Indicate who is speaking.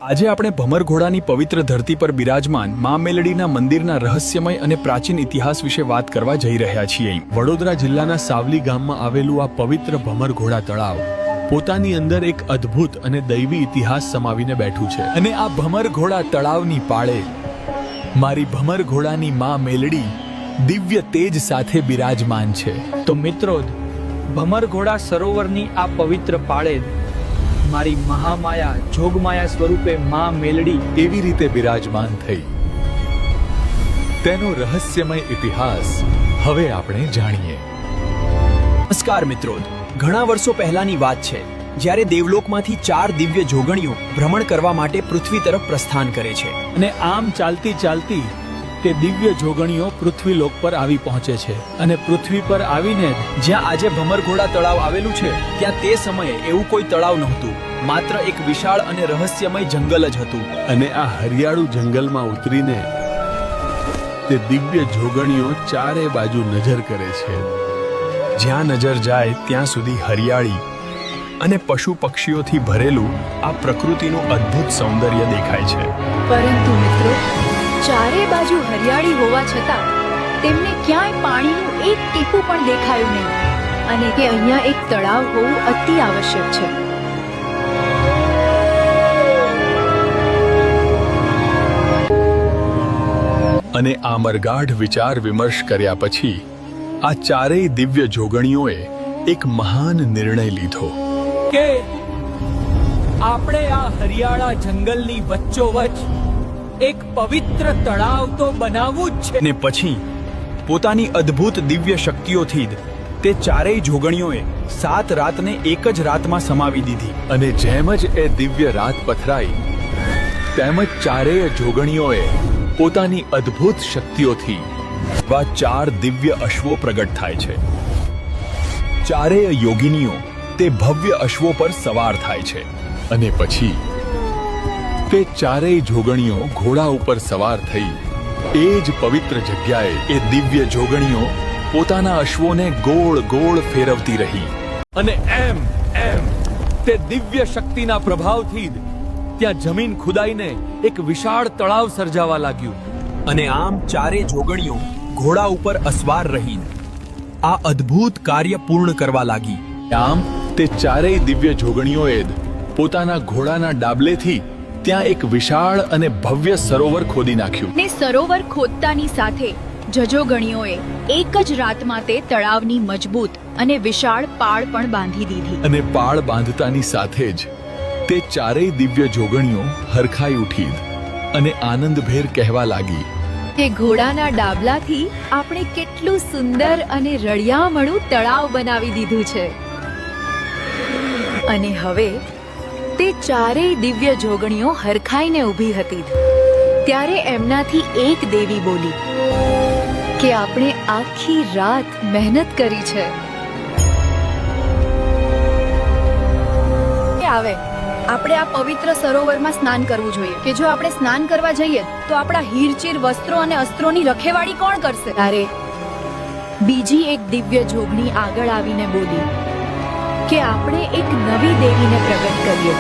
Speaker 1: આજે આપણે ભમરઘોડાની પવિત્ર ધરતી પર બિરાજમાન મા મેલડીના મંદિરના રહસ્યમય અને પ્રાચીન ઇતિહાસ વિશે વાત કરવા જઈ રહ્યા છીએ।
Speaker 2: વડોદરા જિલ્લાના સાવલી ગામમાં આવેલું આ પવિત્ર ભમરઘોડા તળાવ પોતાની અંદર એક અદ્ભુત અને દૈવી ઇતિહાસ સમાવીને બેઠું છે।
Speaker 1: અને આ ભમરઘોડા તળાવની પાળે મારી ભમરઘોડાની મા મેલડી દિવ્ય તેજ સાથે બિરાજમાન છે।
Speaker 3: તો મિત્રો, ભમરઘોડા સરોવરની આ પવિત્ર પાળે મારી મહામાયા જોગમાયા સ્વરૂપે માં મેલડી
Speaker 1: કેવી રીતે બિરાજમાન થઈ તેનો રહસ્યમય ઇતિહાસ હવે આપણે જાણીએ।
Speaker 4: નમસ્કાર મિત્રો, ઘણા વર્ષો પહેલાની વાત છે જ્યારે દેવલોકમાંથી 4 દિવ્ય જોગણીઓ ભ્રમણ કરવા માટે પૃથ્વી તરફ પ્રસ્થાન કરે છે।
Speaker 3: અને આમ ચાલતી ચાલતી તે દિવ્ય જોગણીઓ પૃથ્વીલોક પર આવી પહોંચે છે અને પૃથ્વી પર આવીને
Speaker 4: જ્યાં આજે ભમરઘોડા તળાવ આવેલું છે ત્યાં તે સમયે એવું કોઈ તળાવ નહોતું, માત્ર એક વિશાળ અને રહસ્યમય જંગલ જ હતું।
Speaker 2: અને આ હરિયાળું જંગલમાં ઉતરીને તે દિવ્ય જોગણીઓ ચારે બાજુ નજર કરે છે।
Speaker 1: જ્યાં નજર જાય ત્યાં સુધી હરિયાળી અને પશુ પક્ષીઓથી ભરેલું આ પ્રકૃતિનું અદ્ભુત સૌંદર્ય દેખાય છે।
Speaker 5: પરંતુ મિત્રો, ચારે બાજુ હરિયાળી હોવા છતાં તેમને ક્યાંય પાણીનું એક ટીપું પણ દેખાયું નહીં, અને કે અહીંયા એક તળાવ હોવું અતિ આવશ્યક છે।
Speaker 1: અને આ મરગાઢ વિચાર વિમર્શ કર્યા પછી આ ચારેય દિવ્ય જોગણીઓએ એક મહાન નિર્ણય લીધો
Speaker 3: કે આપણે આ હરિયાળા જંગલની વચ્ચોવચ્ચ એક પવિત્ર તળાવ તો બનાવવું જ છે।
Speaker 4: અને પછી પોતાની અદ્ભુત દિવ્ય શક્તિઓથી જ તે ચારેય જોગણીઓએ 7 રાતને એક જ રાતમાં સમાવી દીધી।
Speaker 1: અને જેમ જ એ દિવ્ય રાત પથરાઈ તેમ જ ચારેય જોગણીઓએ પોતાની અદ્ભુત શક્તિઓથી આ 4 દિવ્ય અશ્વો પ્રગટ થાય છે। ચારેય યોગિનીઓ તે ભવ્ય અશ્વો પર સવાર થાય છે અને પછી તે ચારેય જોગણીઓ ઘોડા ઉપર સવાર થઈ એ જ પવિત્ર જગ્યાએ એ દિવ્ય જોગણીઓ પોતાના અશ્વોને ગોળ ગોળ ફેરવતી રહી।
Speaker 3: અને એમ તે દિવ્ય શક્તિના પ્રભાવથી જ ત્યાં જમીન ખુદાઈને એક વિશાળ તળાવ સર્જાવા લાગ્યું।
Speaker 4: અને આમ ચારેય જોગણીઓ ઘોડા ઉપર અસવાર રહીને આ અદ્ભુત કાર્ય પૂર્ણ કરવા લાગી।
Speaker 1: આમ તે ચારેય દિવ્ય જોગણીઓએ જ પોતાના ઘોડાના ડાબલેથી ત્યાં એક વિશાળ અને ભવ્ય સરોવર ખોદી નાખ્યું।
Speaker 5: ને સરોવર ખોદતાની સાથે જજોગણીઓએ એક જ રાતમાં તે તળાવની મજબૂત અને વિશાળ પાળ પણ બાંધી દીધી।
Speaker 1: અને પાળ બાંધતાની સાથે જ તે ચારેય દિવ્ય જોગણીઓ હરખાઈ ઉઠી અને આનંદભેર કહેવા લાગી
Speaker 5: તે ઘોડાના ડાબલાથી આપણે કેટલું સુંદર અને રળિયામણું તળાવ બનાવી દીધું છે। અને હવે તે ચારેય દિવ્ય જોગણીઓ હરખાઈને ઊભી હતી ત્યારે એમનાથી એક દેવી બોલી કે આપણે આખી રાત મહેનત કરી છે। આવે આપણે આ પવિત્ર સરોવરમાં સ્નાન કરવું જોઈએ કે જો આપણે સ્નાન કરવા જઈએ તો આપણા હીરચીર વસ્ત્રો અને અસ્ત્રોની રખેવાળી કોણ કરશે? ત્યારે બીજી એક દિવ્ય જોગણી આગળ આવીને બોલી કે આપણે એક નવી દેવીને પ્રગટ કરીએ।